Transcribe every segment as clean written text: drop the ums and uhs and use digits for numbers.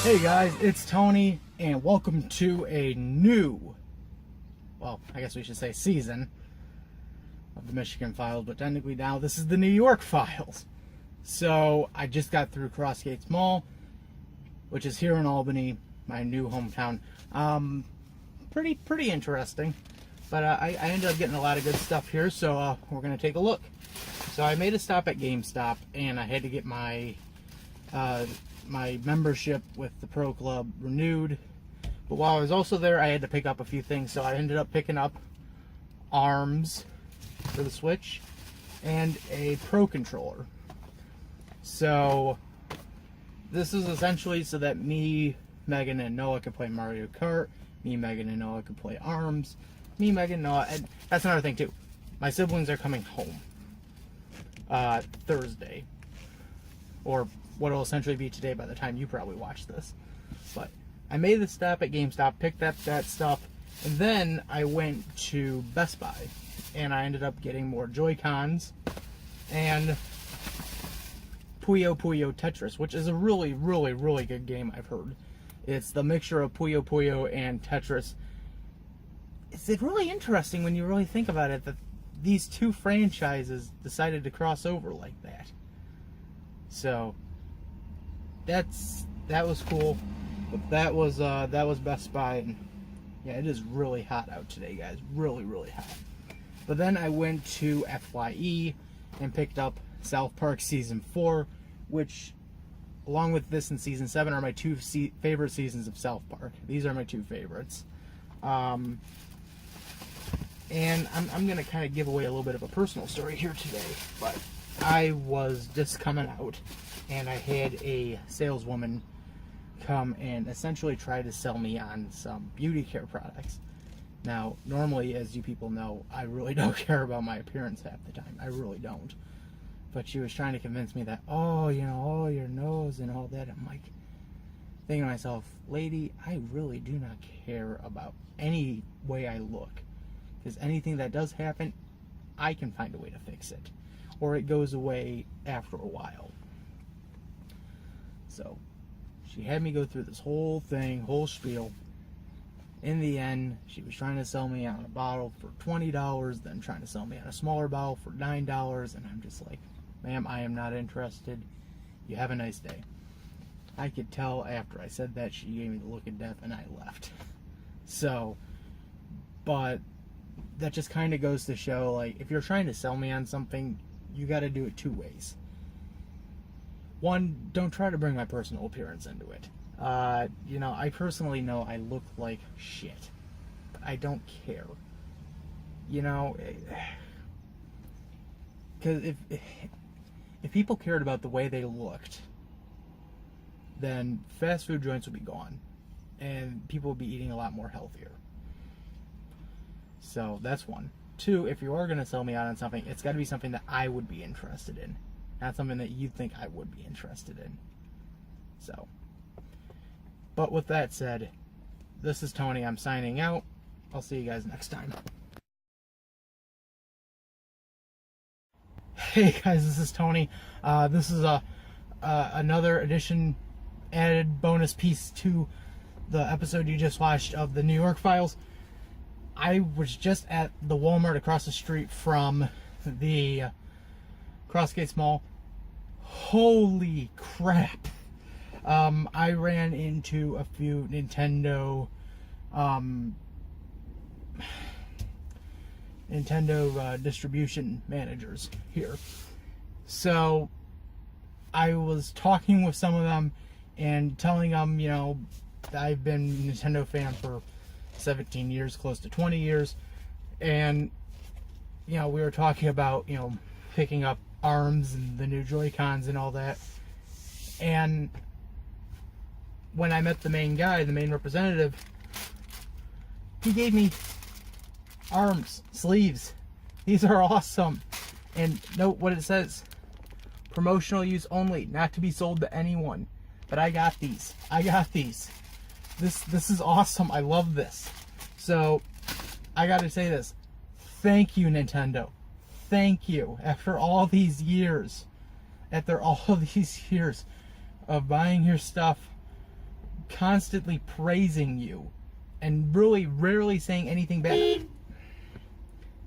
Hey guys, it's Tony, and welcome to a new, well, I guess we should say season of the Michigan Files, but technically now this is the New York Files. So I just got through Crossgates Mall, which is here in Albany, my new hometown. Pretty interesting, but I ended up getting a lot of good stuff here, so we're gonna take a look. So I made a stop at GameStop, and I had to get my my membership with the Pro Club renewed. But while I was also there, I had to pick up a few things, so I ended up picking up arms for the Switch and a Pro controller. So this is essentially so that me, Megan, and Noah can play Mario Kart. Me, Megan, and Noah can play arms. Me, Megan, Noah, and that's another thing too. My siblings are coming home Thursday, or what will essentially be today by the time you probably watch this. But I made the stop at GameStop, picked up that stuff, and then I went to Best Buy, and I ended up getting more Joy-Cons and Puyo Puyo Tetris, which is a really good game, I've heard. It's the mixture of Puyo Puyo and Tetris. It's really interesting when you really think about it that these two franchises decided to cross over like that. So that was cool. But that was Best Buy, and yeah, it is really hot out today, guys. Really hot. But then I went to FYE and picked up South Park Season 4, which, along with this and Season 7, are my two favorite seasons of South Park. These are my two favorites. And I'm going to kind of give away a little bit of a personal story here today, but I was just coming out, and I had a saleswoman come and essentially try to sell me on some beauty care products. Now, normally, as you people know, I really don't care about my appearance half the time. I really don't. But she was trying to convince me that, oh, your nose and all that. I'm like, thinking to myself, lady, I really do not care about any way I look. Because anything that does happen, I can find a way to fix it. Or it goes away after a while. So she had me go through this whole spiel. In the end, she was trying to sell me on a bottle for $20, then trying to sell me on a smaller bottle for $9, and I'm just like, ma'am, I am not interested. You have a nice day. I could tell after I said that she gave me the look of death, and I left. So, but that just kind of goes to show, like, if you're trying to sell me on something, you got to do it two ways. One, don't try to bring my personal appearance into it. I personally know I look like shit, but I don't care. Because if people cared about the way they looked, then fast food joints would be gone, and people would be eating a lot more healthier. So that's one. Two, if you are going to sell me out on something, it's got to be something that I would be interested in, not something that you think I would be interested in. So, but with that said, this is Tony. I'm signing out. I'll see you guys next time. Hey guys, this is Tony. This is another addition, added bonus piece to the episode you just watched of the New York Files. I was just at the Walmart across the street from the Crossgates Mall. Holy crap! I ran into a few Nintendo distribution managers here. So I was talking with some of them and telling them, I've been a Nintendo fan for 17 years, close to 20 years, and we were talking about picking up arms and the new Joy-Cons and all that. And when I met the main guy, the main representative, he gave me arms, sleeves. These are awesome. And note what it says: promotional use only, not to be sold to anyone. But I got these. This is awesome. I love this. So I gotta say this. Thank you, Nintendo. Thank you. After all these years of buying your stuff, constantly praising you and really rarely saying anything bad.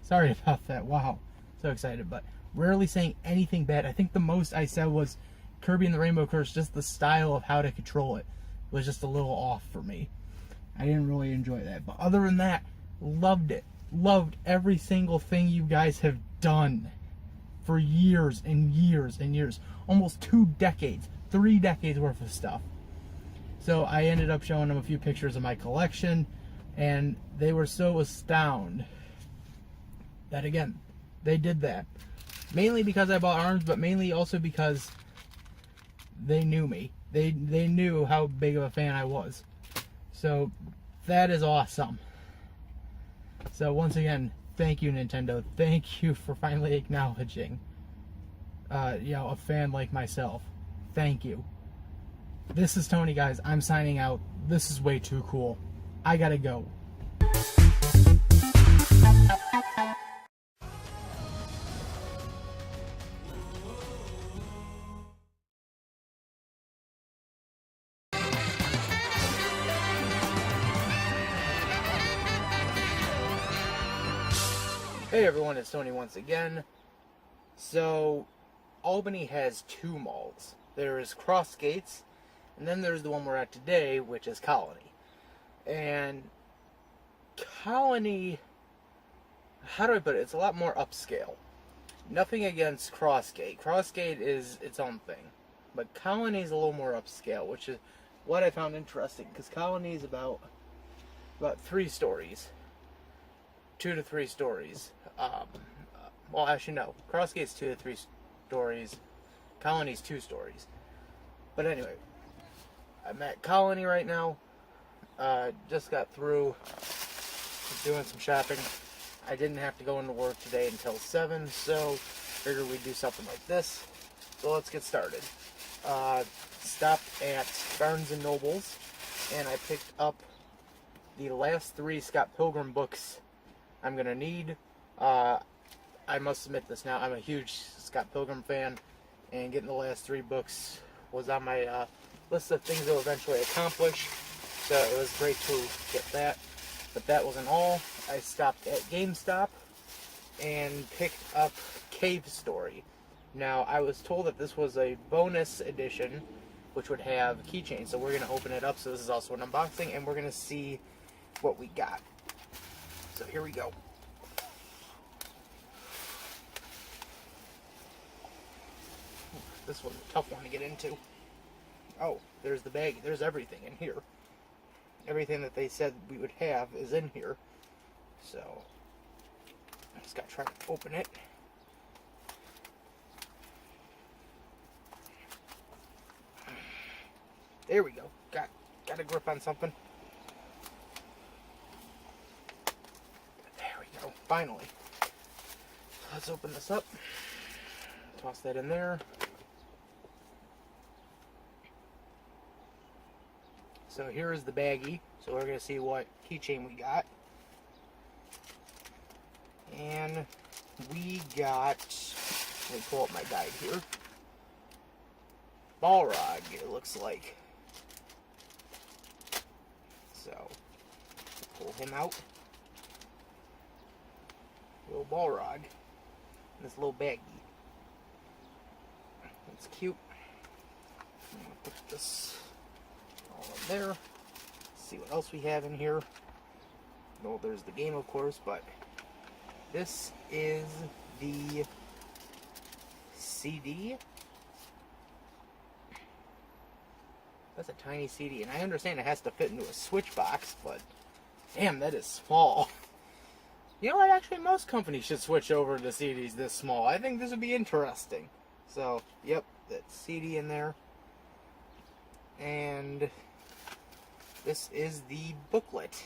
Sorry about that. Wow. So excited, but rarely saying anything bad. I think the most I said was Kirby and the Rainbow Curse, just the style of how to control it was just a little off for me. I didn't really enjoy that. But other than that, loved it. Loved every single thing you guys have done for years and years and years. Almost 2 decades, 3 decades worth of stuff. So I ended up showing them a few pictures of my collection, and they were so astounded that, again, they did that. Mainly because I bought arms, but mainly also because they knew me. They knew how big of a fan I was. So that is awesome. So once again, thank you, Nintendo. Thank you for finally acknowledging, a fan like myself. Thank you. This is Tony, guys. I'm signing out. This is way too cool. I gotta go. Hey everyone, it's Tony once again. So, Albany has 2 malls. There is Crossgates, and then there's the one we're at today, which is Colonie. And Colonie, how do I put it? It's a lot more upscale. Nothing against Crossgate. Crossgate is its own thing. But Colonie is a little more upscale, which is what I found interesting, because Colonie is about 3 stories. 2 to 3 stories. Well, actually, no. Crossgate's 2 to 3 stories. Colonie's 2 stories. But anyway, I'm at Colonie right now. Just got through doing some shopping. I didn't have to go into work today until 7, so figured we'd do something like this. So let's get started. Stopped at Barnes & Noble's, and I picked up the last 3 Scott Pilgrim books I'm going to need. I must admit this now, I'm a huge Scott Pilgrim fan, and getting the last 3 books was on my list of things to eventually accomplish, so it was great to get that. But that wasn't all. I stopped at GameStop and picked up Cave Story. Now, I was told that this was a bonus edition, which would have keychains, so we're going to open it up. So this is also an unboxing, and we're going to see what we got. So here we go. This was a tough one to get into. Oh, there's the bag. There's everything in here. Everything that they said we would have is in here. So, I just got to try to open it. There we go. Got a grip on something. There we go. Finally. Let's open this up. Toss that in there. So here is the baggie. So we're going to see what keychain we got. And we got, let me pull up my guide here. Balrog, it looks like. So, pull him out. Little Balrog. And this little baggie. That's cute. I'm going to put this all in there. See what else we have in here. Well, there's the game, of course, but this is the CD. That's a tiny CD, and I understand it has to fit into a Switch box, but damn, that is small. You know what? Actually, most companies should switch over to CDs this small. I think this would be interesting. So, yep, that CD in there. And this is the booklet.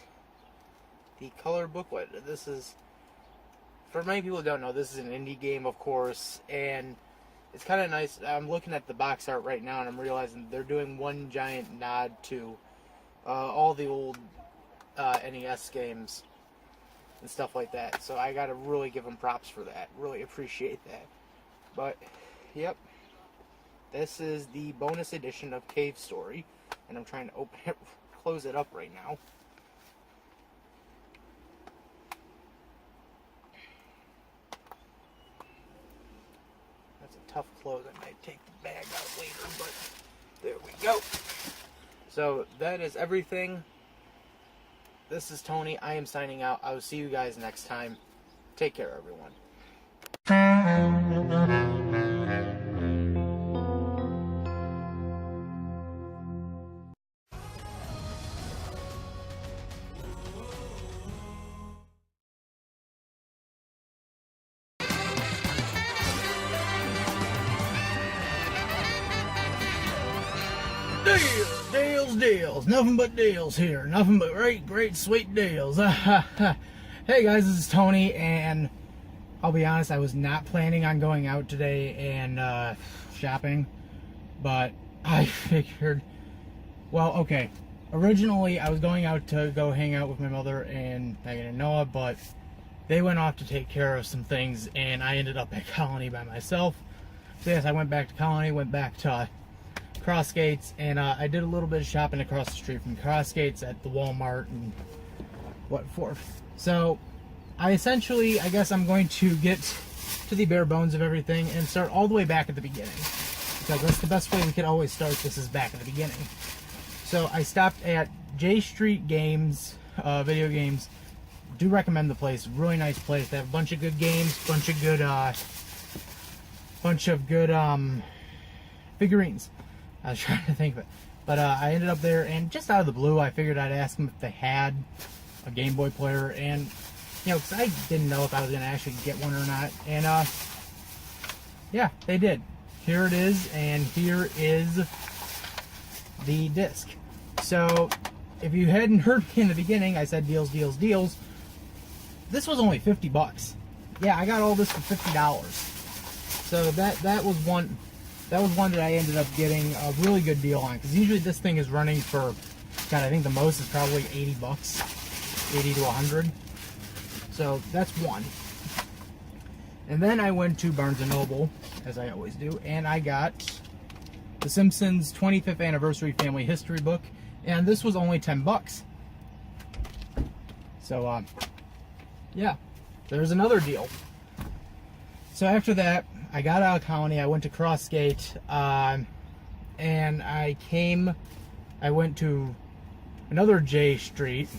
The color booklet. This is, for many people who don't know, this is an indie game, of course, and it's kind of nice. I'm looking at the box art right now, and I'm realizing they're doing one giant nod to all the old NES games and stuff like that. So I gotta really give them props for that. Really appreciate that. But, yep. This is the bonus edition of Cave Story. and I'm trying to open it, close it up right now. That's a tough close. I might take the bag out later, but there we go. So that is everything. This is Tony. I am signing out. I will see you guys next time. Take care, everyone. Deals. Nothing but deals here. Nothing but great, sweet deals. Hey guys, this is Tony, and I'll be honest, I was not planning on going out today and shopping, but I figured, well, okay. Originally, I was going out to go hang out with my mother and Megan and Noah, but they went off to take care of some things, and I ended up at Colonie by myself. So yes, I went back to Colonie, went back to Crossgates, and I did a little bit of shopping across the street from Crossgates at the Walmart and what for. So I guess I'm going to get to the bare bones of everything and start all the way back at the beginning, because that's the best way we could always start. This is back at the beginning. So I stopped at J Street Games, video games. Do recommend the place. Really nice place. They have a bunch of good games, bunch of good figurines. I was trying to think of it. But I ended up there, and just out of the blue, I figured I'd ask them if they had a Game Boy player. And, you know, because I didn't know if I was going to actually get one or not. And, yeah, they did. Here it is, and here is the disc. So, if you hadn't heard me in the beginning, I said deals, deals, deals. This was only 50 bucks. Yeah, I got all this for $50. So that was one that I ended up getting a really good deal on, because usually this thing is running for, God, I think the most is probably 80 bucks, 80 to 100. So that's one. And then I went to Barnes & Noble, as I always do, and I got The Simpsons 25th Anniversary Family History book, and this was only 10 bucks. So, yeah, there's another deal. So after that, I got out of Colonie, I went to Crossgate, and I went to another J Street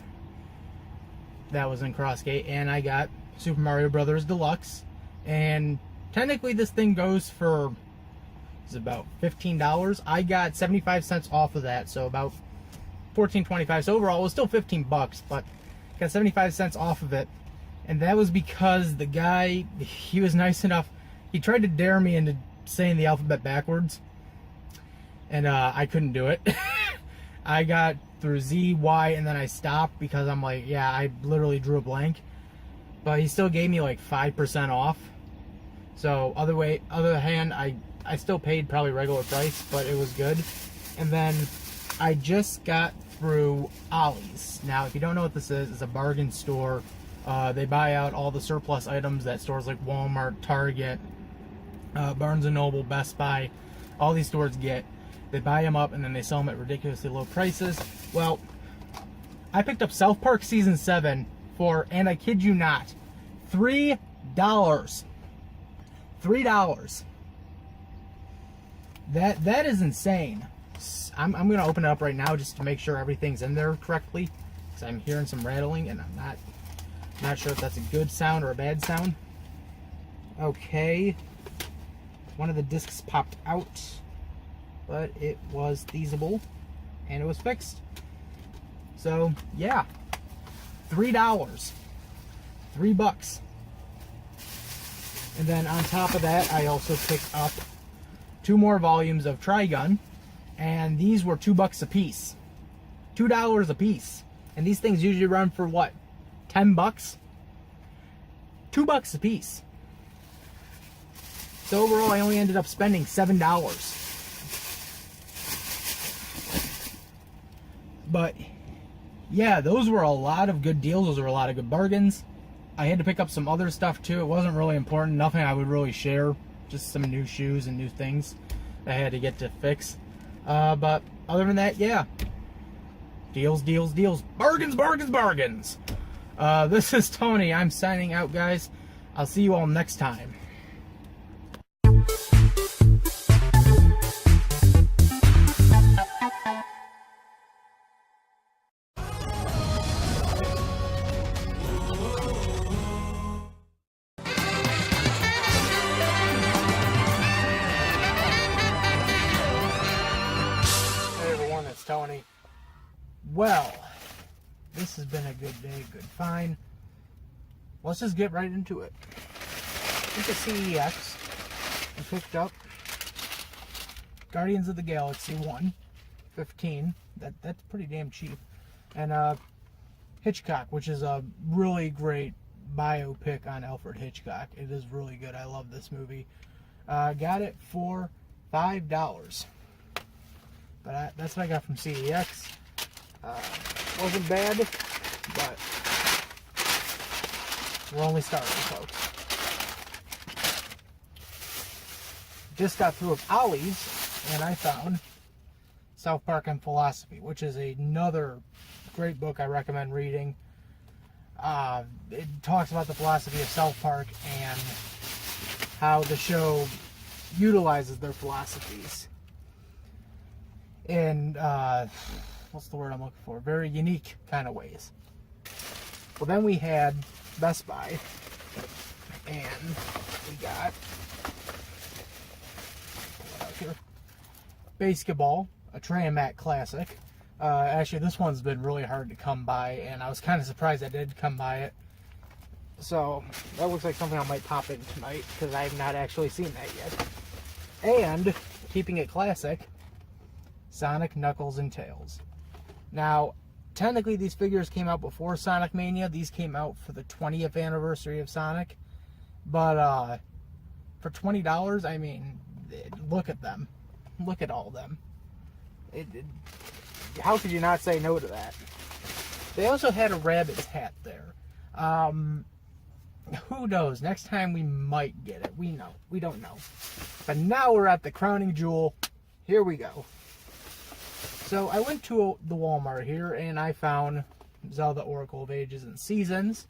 that was in Crossgate, and I got Super Mario Brothers Deluxe, and technically this thing goes for, it's about $15. I got 75 cents off of that, so about $14.25. So overall, it was still 15 bucks, but got 75 cents off of it, and that was because the guy, he was nice enough. He tried to dare me into saying the alphabet backwards, and I couldn't do it. I got through Z, Y, and then I stopped because I'm like, yeah, I literally drew a blank. But he still gave me like 5% off. So other hand, I still paid probably regular price, but it was good. And then I just got through Ollie's. Now, if you don't know what this is, it's a bargain store. They buy out all the surplus items that stores like Walmart, Target, Barnes & Noble, Best Buy, all these stores get. They buy them up and then they sell them at ridiculously low prices. Well, I picked up South Park Season 7 for, and I kid you not, $3. $3. That is insane. I'm going to open it up right now just to make sure everything's in there correctly, because I'm hearing some rattling and I'm not sure if that's a good sound or a bad sound. Okay. One of the discs popped out, but it was feasible and it was fixed. So, yeah. $3. $3. And then on top of that, I also picked up 2 more volumes of Trigun, and these were $2 a piece. $2 a piece. And these things usually run for what? 10 bucks? $2 a piece. So overall, I only ended up spending $7. But yeah, those were a lot of good deals. Those were a lot of good bargains. I had to pick up some other stuff too. It wasn't really important. Nothing I would really share. Just some new shoes and new things that I had to get to fix. But other than that, yeah. Deals, deals, deals. Bargains, bargains, bargains. This is Tony. I'm signing out, guys. I'll see you all next time. Tony. Well, this has been a good day, good find. Let's just get right into it. Into CEX, I picked up Guardians of the Galaxy 1/15. That's pretty damn cheap. And Hitchcock, which is a really great biopic on Alfred Hitchcock. It is really good. I love this movie. Got it for $5. But that's what I got from CEX. Wasn't bad, but we're only starting, folks. Just got through with Ollie's, and I found South Park and Philosophy, which is another great book I recommend reading. It talks about the philosophy of South Park and how the show utilizes their philosophies in, what's the word I'm looking for? Very unique kind of ways. Well, then we had Best Buy, and we got, pull it out here, Basketball, a Trey and Matt classic. Actually, this one's been really hard to come by, and I was kind of surprised I did come by it. So, that looks like something I might pop in tonight, because I have not actually seen that yet. And, keeping it classic, Sonic, Knuckles, and Tails. Now, technically these figures came out before Sonic Mania. These came out for the 20th anniversary of Sonic. But, for $20, I mean, look at them. Look at all of them. How could you not say no to that? They also had a Rabbids hat there. Who knows? Next time we might get it. We don't know. But now we're at the crowning jewel. Here we go. So I went to the Walmart here and I found Zelda Oracle of Ages and Seasons,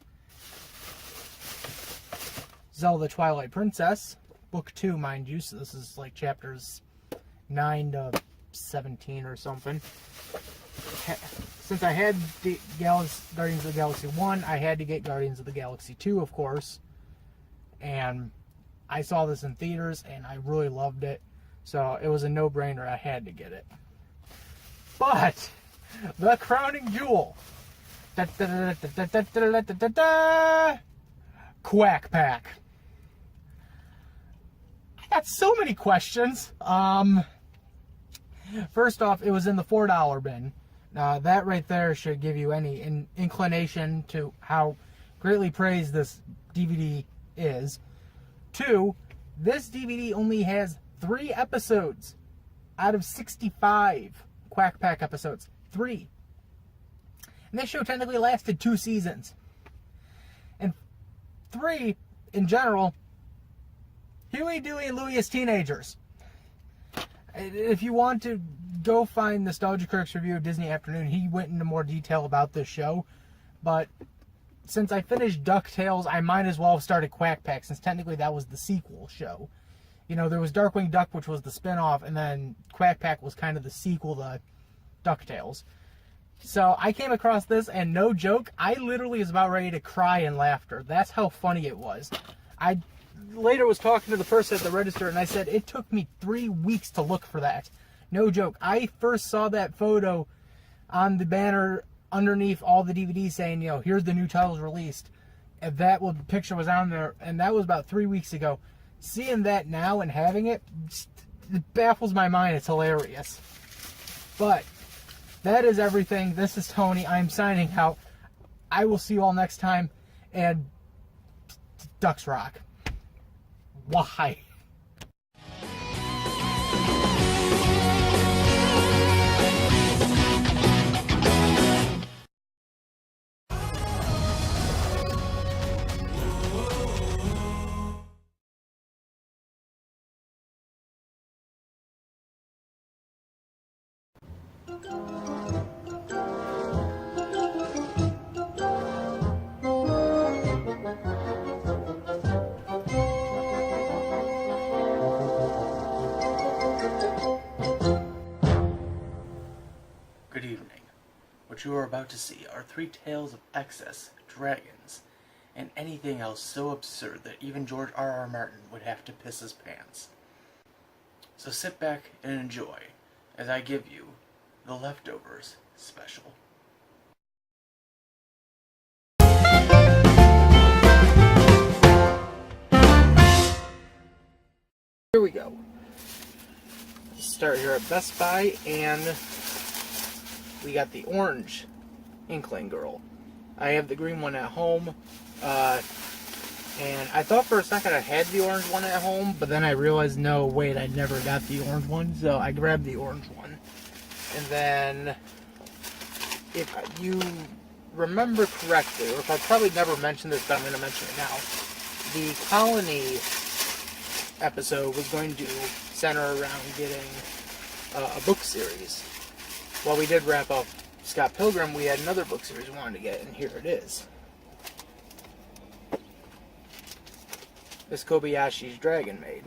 Zelda Twilight Princess, book 2, mind you, so this is like chapters 9 to 17 or something. Since I had the Guardians of the Galaxy 1, I had to get Guardians of the Galaxy 2, of course. And I saw this in theaters and I really loved it. So it was a no-brainer. I had to get it. But the crowning jewel, Quack Pack. I got so many questions. First off, it was in the $4 bin. That right there should give you any inclination to how greatly praised this DVD is. 2, this DVD only has 3 episodes out of 65 Quack Pack episodes. 3. And this show technically lasted 2 seasons. And 3, in general, Huey, Dewey, and Louie as teenagers. If you want to go find Nostalgia Kirk's review of Disney Afternoon, he went into more detail about this show. But since I finished DuckTales, I might as well have started Quack Pack, since technically that was the sequel show. You know, there was Darkwing Duck, which was the spin-off, and then Quack Pack was kind of the sequel to DuckTales. So I came across this, and no joke, I literally was about ready to cry in laughter. That's how funny it was. I later was talking to the person at the register, and I said, it took me 3 weeks to look for that. No joke. I first saw that photo on the banner underneath all the DVDs saying, you know, here's the new titles released. And that picture was on there, and that was about 3 weeks ago. Seeing that now and having it, it baffles my mind. It's hilarious. But that is everything. This is Tony. I'm signing out. I will see you all next time. And Ducks rock. Why? Good evening. What you are about to see are 3 tales of excess, dragons, and anything else so absurd that even George R.R. Martin would have to piss his pants. So sit back and enjoy as I give you The Leftovers Special. Here we go. Start here at Best Buy, and we got the orange Inkling Girl. I have the green one at home, and I thought for a second I had the orange one at home, but then I realized, no, wait, I never got the orange one, so I grabbed the orange one. And then, if you remember correctly, or if I probably never mentioned this, but I'm going to mention it now, the Colonie episode was going to center around getting a book series. While we did wrap up Scott Pilgrim, we had another book series we wanted to get, and here it is. This Kobayashi's Dragon Maid.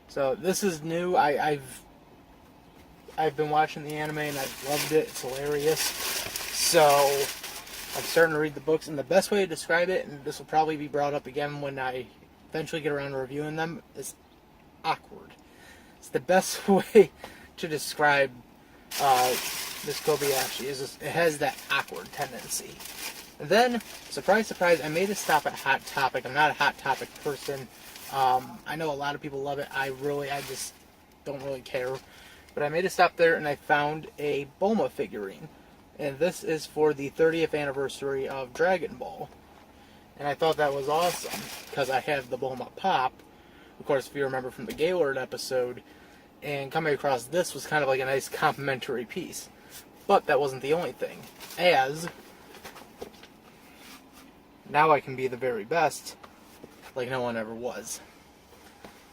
So this is new. I've been watching the anime and I've loved it. It's hilarious. So I'm starting to read the books, and the best way to describe it, and this will probably be brought up again when I eventually get around to reviewing them, is awkward. It's the best way to describe this Kobayashi. It has that awkward tendency. And then, surprise, surprise, I made a stop at Hot Topic. I'm not a Hot Topic person. I know a lot of people love it. I just don't really care. But I made a stop there, and I found a Bulma figurine. And this is for the 30th anniversary of Dragon Ball. And I thought that was awesome, because I have the Bulma Pop, of course, if you remember from the Gaylord episode, and coming across this was kind of like a nice complimentary piece. But that wasn't the only thing, as now I can be the very best, like no one ever was.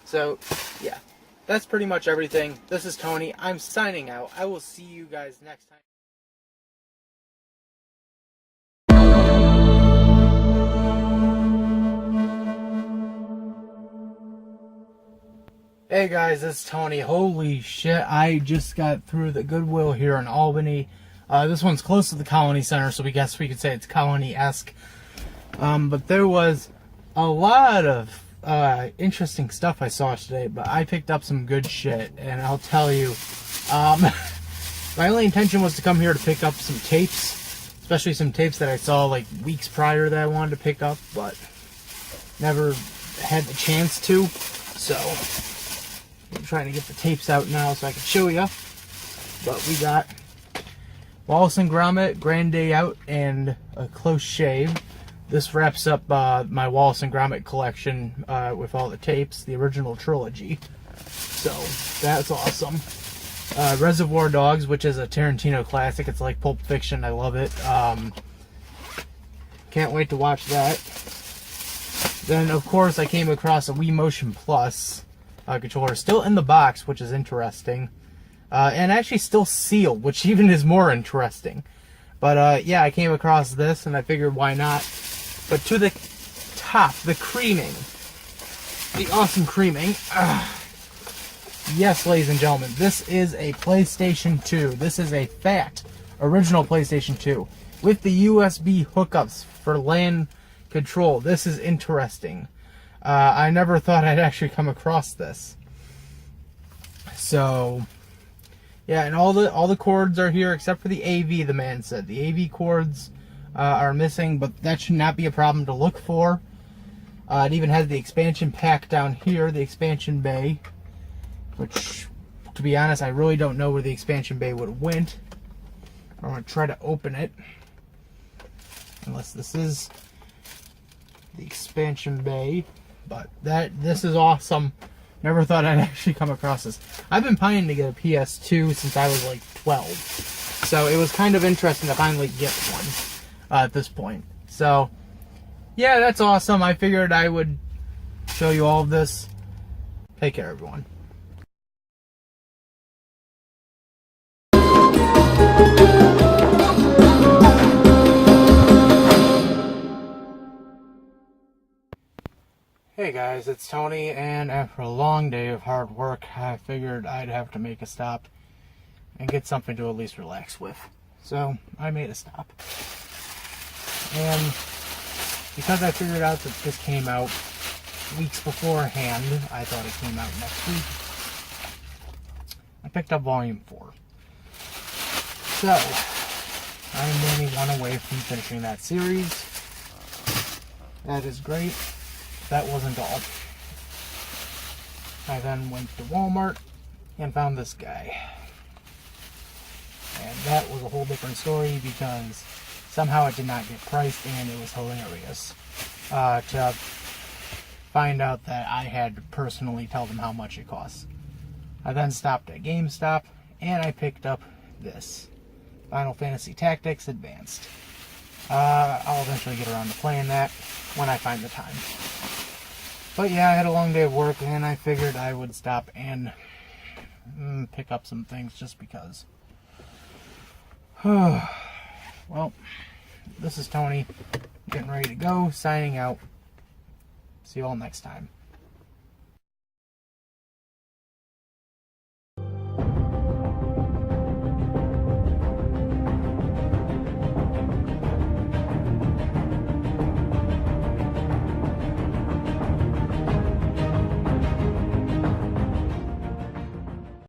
So, yeah, that's pretty much everything. This is Tony. I'm signing out. I will see you guys next time. Hey guys, it's Tony. Holy shit, I just got through the Goodwill here in Albany. This one's close to the Colonie Center, so we guess we could say it's Colonie-esque. But there was a lot of interesting stuff I saw today, but I picked up some good shit, and I'll tell you, my only intention was to come here to pick up some tapes, especially some tapes that I saw like weeks prior that I wanted to pick up, but never had the chance to, so I'm trying to get the tapes out now so I can show you. But we got Wallace and Gromit, Grand Day Out, and A Close Shave. This wraps up my Wallace and Gromit collection with all the tapes, the original trilogy. So that's awesome. Reservoir Dogs, which is a Tarantino classic. It's like Pulp Fiction. I love it. Can't wait to watch that. Then, of course, I came across a Wii Motion Plus controller, still in the box, which is interesting, and actually still sealed, which even is more interesting. But yeah, I came across this and I figured why not. But to the top, the creaming, the awesome creaming. Yes, ladies and gentlemen, this is a PlayStation 2. This is a fat original PlayStation 2 with the USB hookups for LAN control. This is interesting. I never thought I'd actually come across this. So, yeah, and all the cords are here except for the AV, the man said. The AV cords are missing, but that should not be a problem to look for. It even has the expansion pack down here, the expansion bay, which, to be honest, I really don't know where the expansion bay would have went. I'm going to try to open it, unless this is the expansion bay. But this is awesome. Never thought I'd actually come across this. I've been pining to get a PS2 since I was like 12. So it was kind of interesting to finally get one at this point. So, yeah, that's awesome. I figured I would show you all of this. Take care, everyone. Hey guys, it's Tony, and after a long day of hard work, I figured I'd have to make a stop and get something to at least relax with. So, I made a stop. And because I figured out that this came out weeks beforehand, I thought it came out next week, I picked up Volume 4. So, I'm only one away from finishing that series. That is great. That wasn't all. I then went to Walmart and found this guy. And that was a whole different story because somehow it did not get priced, and it was hilarious to find out that I had to personally tell them how much it costs. I then stopped at GameStop and I picked up this Final Fantasy Tactics Advanced. I'll eventually get around to playing that when I find the time. But yeah, I had a long day of work, and I figured I would stop and pick up some things just because. Well, this is Tony, getting ready to go, signing out. See you all next time.